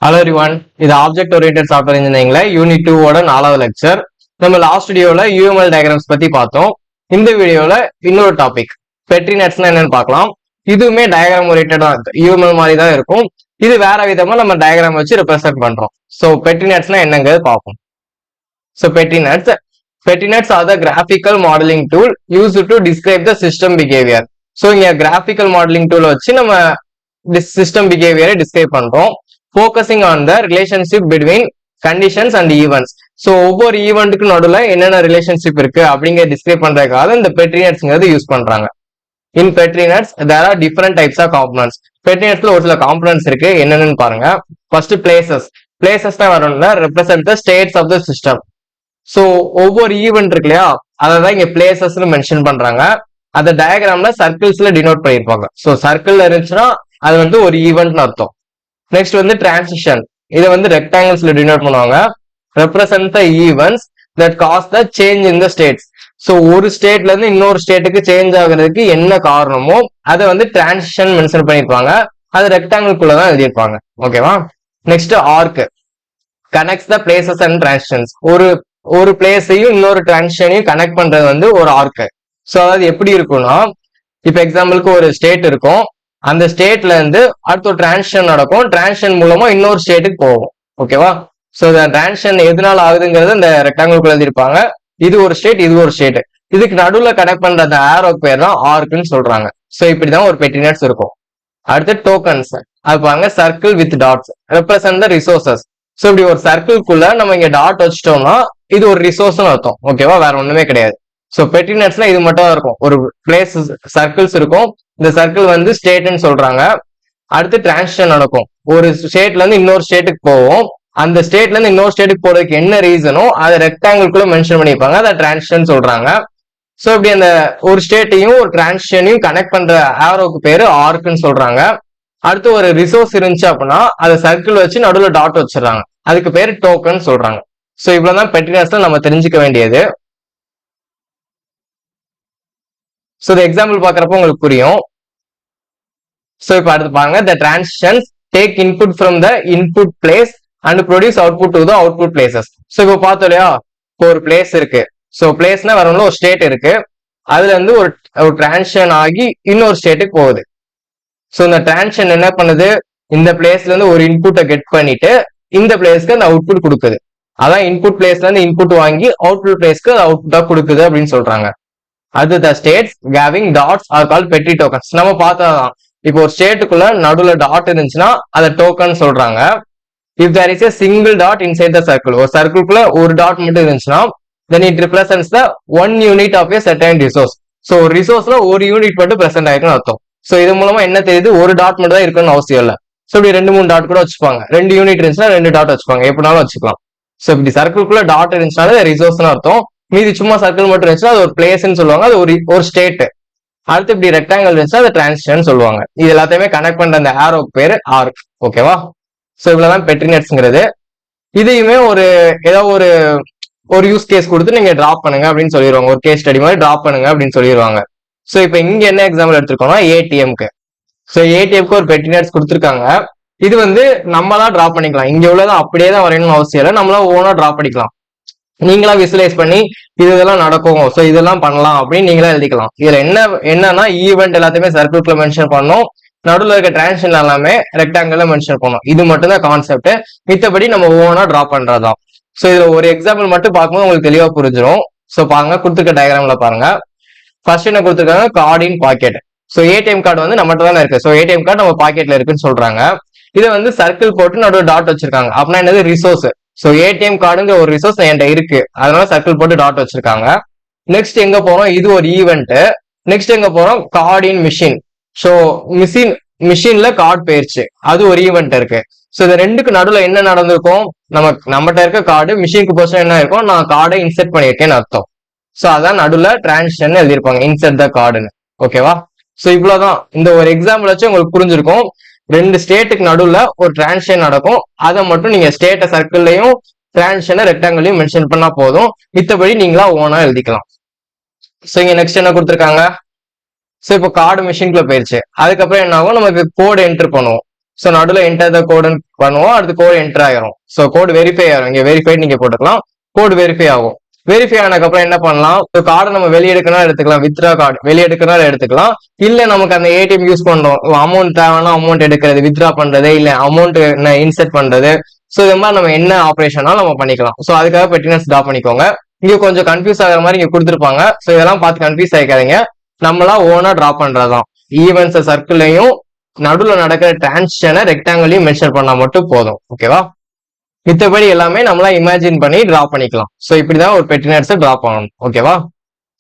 Hello everyone, இது object oriented software இன்ஜினியரிங்ல unit 2 ஓட 4வது லெக்சர். நம்ம லாஸ்ட் வீடியோல யூஎம்எல் டயக்ராம்ஸ் பத்தி பார்த்தோம். இந்த வீடியோல இன்னொரு டாபிக் பெட்ரி நெட்ஸ்னா என்னன்னு பார்க்கலாம். இதுவுமே டயக்ராம் ஓரியன்டடா யூஎம்எல் மாதிரி தான் இருக்கும். இது வேற விதமா நம்ம டயக்ராம் வச்சு ரெப்ரசென்ட் பண்றோம். ஸோ பெட்ரி நெட்ஸ்னா என்னங்கிறது பார்ப்போம். So petri nets are the graphical modelling tool used to describe the system behaviour. So இங்க கிராஃபிக்கல் மாடலிங் டூல் வச்சு நம்ம சிஸ்டம் பிஹேவியரை டிஸ்கிரைப் பண்றோம். Focusing on the relationship between conditions and events. So ஒவ்வொரு ஈவெண்ட்டுக்கு நடுவுல என்னென்ன ரிலேஷன்ஷிப் இருக்கு அப்படிங்கிற டிஸ்கிரைப் பண்றதுக்காக இந்த பெட்ரி நெட்ஸ்ங்கிறது யூஸ் பண்றாங்க. In Petri nets there are different types of components. Petri நெட்ஸ்ல ஒரு சில காம்பனன்ட்ஸ் இருக்கு, என்னென்னு பாருங்க. ஃபர்ஸ்ட் பிளேசஸ் தான் வரணும்னா represent the states of the system. So ஒவ்வொரு ஈவெண்ட் இருக்கு இல்லையா, அதை தான் இங்க பிளேசஸ்னு மென்ஷன் பண்றாங்க. அந்த டயக்ராம்ல சர்க்கிள்ஸ்ல டினோட் பண்ணிருப்பாங்க. ஸோ சர்க்கிள் இருந்துச்சுன்னா அது வந்து ஒரு ஈவெண்ட்னு அர்த்தம். நெக்ஸ்ட் வந்து டிரான்சிஷன், இதை வந்து ரெக்டாங்கிள்ஸ்ல டினோட் பண்ணுவாங்க. Represent the events that cause the change in the states. So ஒரு ஸ்டேட்ல இருந்து இன்னொரு ஸ்டேட்டுக்கு சேஞ்ச் ஆகுறதுக்கு என்ன காரணமோ அதை வந்து டிரான்சிஷன் மென்ஷன் பண்ணிருப்பாங்க. அது ரெக்டாங்கிள்குள்ள தான் எழுதியிருப்பாங்க. ஓகேவா. Next arc connects the places and transitions. ஒரு பிளேஸையும் இன்னொரு டிரான்சிஷனையும் கனெக்ட் பண்றது வந்து ஒரு ஆர்க். ஸோ அதாவது எப்படி இருக்கும்னா, இப்ப எக்ஸாம்பிளுக்கு ஒரு ஸ்டேட் இருக்கும், அந்த ஸ்டேட்ல இருந்து அடுத்த ஒரு டிரான்சிஷன் நடக்கும். டிரான்சிஷன் மூலமா இன்னொரு ஸ்டேட்டுக்கு போகும். ஓகேவா. சோ இந்த டிரான்சிஷன் எதனால ஆகுதுங்கிறது இந்த ரெக்டாங்கிள் எழுதிருப்பாங்க. இது ஒரு ஸ்டேட், இது ஒரு ஸ்டேட். இதுக்கு நடுவுல கனெக்ட் பண்ற அந்த ஆரோக்கு பேர் தான் ஆர்க்னு சொல்றாங்க. சோ இப்படிதான் ஒரு பெட்ரி நெட்ஸ் இருக்கும். அடுத்து டோக்கன்ஸ், அது பாருங்க, circle with dots represent the resources. So இப்படி ஒரு சர்க்கிள்குள்ள நம்ம இங்க டாட் வச்சிட்டோம்னா இது ஒரு ரிசோர்ஸ்னு அர்த்தம். ஓகேவா, வேற ஒண்ணுமே கிடையாது. சோ பெட்ரி நெட்ஸ்ல இது மட்டும் தான் இருக்கும். ஒரு பிளேஸ் சர்க்கிள்ஸ் இருக்கும், இந்த சர்க்கிள் வந்து ஸ்டேட்னு சொல்றாங்க. அடுத்து டிரான்சிஷன் நடக்கும், ஒரு ஸ்டேட்ல இருந்து இன்னொரு ஸ்டேட்டுக்கு போவோம். அந்த ஸ்டேட்ல இருந்து இன்னொரு ஸ்டேட்டுக்கு போறதுக்கு என்ன ரீசனோ அதை ரெக்டாங்கிள்குள்ள மென்ஷன் பண்ணிருப்பாங்க, அதை டிரான்சிஷன் சொல்றாங்க. சோ இப்படி அந்த ஒரு ஸ்டேட்டையும் ஒரு டிரான்சிஷனையும் கனெக்ட் பண்ற ஆரோக்கு பேரு ஆர்க்னு சொல்றாங்க. அடுத்து ஒரு ரிசோர்ஸ் இருந்துச்சு அப்படின்னா அதை சர்க்கிள் வச்சு நடுவில் டாட் வச்சிடறாங்க, அதுக்கு பேரு டோக்கன் சொல்றாங்க. சோ இவ்வளவுதான் பெட்ரி நெட்ஸ்ல நம்ம தெரிஞ்சுக்க வேண்டியது. சோ இந்த எக்ஸாம்பிள் பாக்குறப்ப உங்களுக்கு புரியும். சோ இப்ப அடுத்து பாருங்க, the transitions take input from the input place and produce output to the output places. So இப்ப பார்த்தோம் இல்லையா, இப்போ ஒரு பிளேஸ் இருக்கு. சோ பிளேஸ்னா வேற ஒன்றும் ஒரு ஸ்டேட் இருக்கு, அதுல இருந்து ஒரு டிரான்சிஷன் ஆகி இன்னொரு ஸ்டேட்டுக்கு போகுது. சோ இந்த டிரான்சிஷன் என்ன பண்ணுது, இந்த பிளேஸ்ல இருந்து ஒரு இன்புட்டை கெட் பண்ணிட்டு இந்த பிளேஸ்க்கு அந்த அவுட்புட் கொடுக்குது. அதான் இன்புட் பிளேஸ்ல இருந்து இன்புட் வாங்கி அவுட்புட் பிளேஸ்க்கு அவுட்புட்டா கொடுக்குது அப்படின்னு சொல்றாங்க. அது the states having dots are called petri tokens. நம்ம பார்த்ததான், இப்போ ஒரு ஸ்டேட்டுக்குள்ள நடுவுல டாட் இருந்துச்சுன்னா அதை டோக்கன் சொல்றாங்க. If there is a single dot inside the circle, ஒரு சர்க்கிள்குள்ள ஒரு டாட் மட்டும் இருந்துச்சுன்னா then it represents the one unit of a certain resource. So ஒரு ரிசோர்ஸ்ல ஒரு யூனிட் மட்டும் பிரசன்ட் ஆயிருக்குன்னு அர்த்தம். ஸோ இது மூலமா என்ன தெரியுது, ஒரு டாட் மட்டும் தான் இருக்குன்னு அவசியம் இல்லை. ஸோ இப்படி 2-3 டாட் கூட வச்சுப்பாங்க. 2 யூனிட் இருந்துச்சுன்னா 2 டாட் வச்சுப்பாங்க, எப்படினாலும் வச்சுக்கலாம். ஸோ இப்படி சர்க்கிள்குள்ள டாட் இருந்துச்சுனால ரிசோர்ஸ்னு அர்த்தம். மீதி சும்மா சர்க்கிள் மட்டும் இருந்துச்சுன்னா அது ஒரு பிளேஸ்ன்னு சொல்லுவாங்க, அது ஒரு ஸ்டேட். அடுத்து இப்படி ரெக்டாங்கிள் இருந்துச்சுன்னா அது டிரான்சிஷன் சொல்லுவாங்க. இது எல்லாத்தையுமே கனெக்ட் பண்ற அந்த ஆரோக்கு பேரு ஆர்க். ஓகேவா. சோ இவ்வளவுதான் பெட்ரி நெட்ஸ்ங்கிறது. இதையுமே ஏதோ ஒரு யூஸ் கேஸ் கொடுத்து நீங்க டிராப் பண்ணுங்க அப்படின்னு சொல்லிடுவாங்க, ஒரு கேஸ் ஸ்டடி மாதிரி டிராப் பண்ணுங்க அப்படின்னு சொல்லிடுவாங்க. சோ இப்ப இங்க என்ன எக்ஸாம்பிள் எடுத்திருக்கோம்னா ஏடிஎம்க்கு. சோ ஏடிஎம்க்கு ஒரு பெட்ரி நெட்ஸ் கொடுத்துருக்காங்க. இது வந்து நம்மளா டிராப் பண்ணிக்கலாம், இங்க உள்ளதான் அப்படியே தான் வரையணும்னு அவசியம் இல்லை, நம்மளா ஓனா டிராப் பண்ணிக்கலாம். நீங்களா விசுவலைஸ் பண்ணி இதெல்லாம் நடக்கும், சோ இதெல்லாம் பண்ணலாம் அப்படின்னு நீங்களா எழுதிக்கலாம். இதுல என்னன்னா ஈவெண்ட் எல்லாத்தையுமே சர்க்கிள்குள்ள மென்ஷன் பண்ணணும், நடுவில் இருக்க டிரான்சிஷன் எல்லாமே ரெக்டாங்கிள் மென்ஷன் பண்ணணும். இது மட்டும் தான் கான்செப்ட், மித்தபடி நம்ம ஓனா டிரா பண்றதுதான். சோ இதுல ஒரு எக்ஸாம்பிள் மட்டும் பார்க்கும்போது உங்களுக்கு தெளிவா புரிஞ்சிடும். சோ பாருங்க, கொடுத்துருக்க டயக்ராம்ல பாருங்க. ஃபர்ஸ்ட் என்ன கொடுத்துருக்காங்க, கார்டு இன் பாக்கெட். சோ ஏடிஎம் கார்டு வந்து நம்மகிட்ட தானே இருக்கு, சோ ஏடிஎம் கார்டு நம்ம பாக்கெட்ல இருக்குன்னு சொல்றாங்க. இதை வந்து சர்க்கிள் போட்டு நடுவில் டாட் வச்சிருக்காங்க. அப்படின்னா என்னது, ரிசோர்ஸ். சோ ஏடிஎம் கார்டுங்கிற ஒரு ரிசோர்ஸ் என்கிட்ட இருக்கு, அதனால சர்க்கிள் போட்டு டாட் வச்சிருக்காங்க. நெக்ஸ்ட் எங்க போறோம், இது ஒரு ஈவெண்ட். நெக்ஸ்ட் எங்க போறோம், கார்டு இன் மிஷின். சோ மிஷின்ல கார்டு போயிருச்சு, அது ஒரு ஈவெண்ட் இருக்கு. சோ இந்த ரெண்டுக்கு நடுவுல என்ன நடந்திருக்கும், நம்மகிட்ட இருக்க கார்டு மிஷினுக்கு போச்சு என்ன இருக்கும், நான் கார்டை இன்செர்ட் பண்ணியிருக்கேன்னு அர்த்தம். சோ அதான் நடுவுல டிரான்சிஷன் எழுதியிருப்பாங்க, இன்செர்ட் த கார்டுன்னு. ஓகேவா. சோ இவ்வளவுதான், இந்த ஒரு எக்ஸாம்பிள் வச்சு உங்களுக்கு புரிஞ்சிருக்கும். 2 ஸ்டேட்டுக்கு நடுவுல ஒரு டிரான்சிஷன் நடக்கும், அதை மட்டும் நீங்க ஸ்டேட்டை சர்க்கிள்லையும் டிரான்சிஷனை ரெக்டாங்கிளையும் மென்ஷன் பண்ணா போதும், மித்தபடி நீங்களா ஓனா எழுதிக்கலாம். சோ இங்க நெக்ஸ்ட் என்ன கொடுத்துருக்காங்க, சோ இப்போ கார்டு மிஷின்குள்ள போயிருச்சு. அதுக்கப்புறம் என்ன ஆகும், நமக்கு கோடு என்டர் பண்ணுவோம். ஸோ நடுவில் என்டர் த கோடுன்னு பண்ணுவோம், அடுத்து கோடு என்டர் ஆயிரும். ஸோ கோடு வெரிஃபை ஆகும், இங்க வெரிஃபைட் நீங்க போட்டுக்கலாம், கோடு வெரிஃபை ஆகும். வெரிஃபை ஆனதுக்கப்புறம் என்ன பண்ணலாம், கார்டை நம்ம வெளியே எடுக்கணும் எடுத்துக்கலாம், வித்ரா கார்டு வெளியே எடுக்கணும் எடுத்துக்கலாம். இல்ல நமக்கு அந்த ஏடிஎம் யூஸ் பண்றோம், அமௌண்ட் தேவைன்னா அமௌண்ட் எடுக்கிறது, வித்ரா பண்றது, இல்ல அமௌண்ட் இன்செர்ட் பண்றது, ஸோ இது மாதிரி நம்ம என்ன ஆப்ரேஷனாலும் நம்ம பண்ணிக்கலாம். ஸோ அதுக்காக பெட்டினஸ் டிரா பண்ணிக்கோங்க. இங்க கொஞ்சம் கன்ஃபியூஸ் ஆகிற மாதிரி இங்க கொடுத்துருப்பாங்க. ஸோ இதெல்லாம் பார்த்து கன்ஃபியூஸ் ஆகிக்காதீங்க, நம்மளா ஓனா டிரா பண்றதுதான். ஈவென்ட்ஸ் சர்க்கிளையும் நடுவில் நடக்கிற டிரான்சிஷனை ரெக்டாங்கிளையும் மென்ஷன் பண்ணா மட்டும் போதும். ஓகேவா? மித்தபடி எல்லாமே நம்மளா இமேஜின் பண்ணி டிரா பண்ணிக்கலாம். ஸோ இப்படிதான் ஒரு பெட்டினட்ஸை டிரா பண்ணணும். ஓகேவா?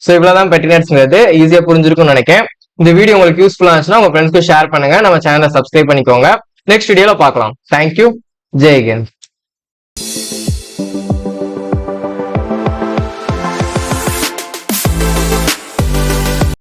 ஸோ இவ்வளவுதான் பெட்டினட்ஸ்ங்கிறது. ஈஸியா புரிஞ்சிருக்கும்னு நினைக்கிறேன். இந்த வீடியோ உங்களுக்கு யூஸ்ஃபுல்லா இருந்துச்சுன்னா உங்க ஃப்ரெண்ட்ஸ்க்கு ஷேர் பண்ணுங்க, நம்ம சேனலை சப்ஸ்கிரைப் பண்ணிக்கோங்க. நெக்ஸ்ட் வீடியோல பார்க்கலாம். தேங்க்யூ. ஜெய் ஹிந்த்.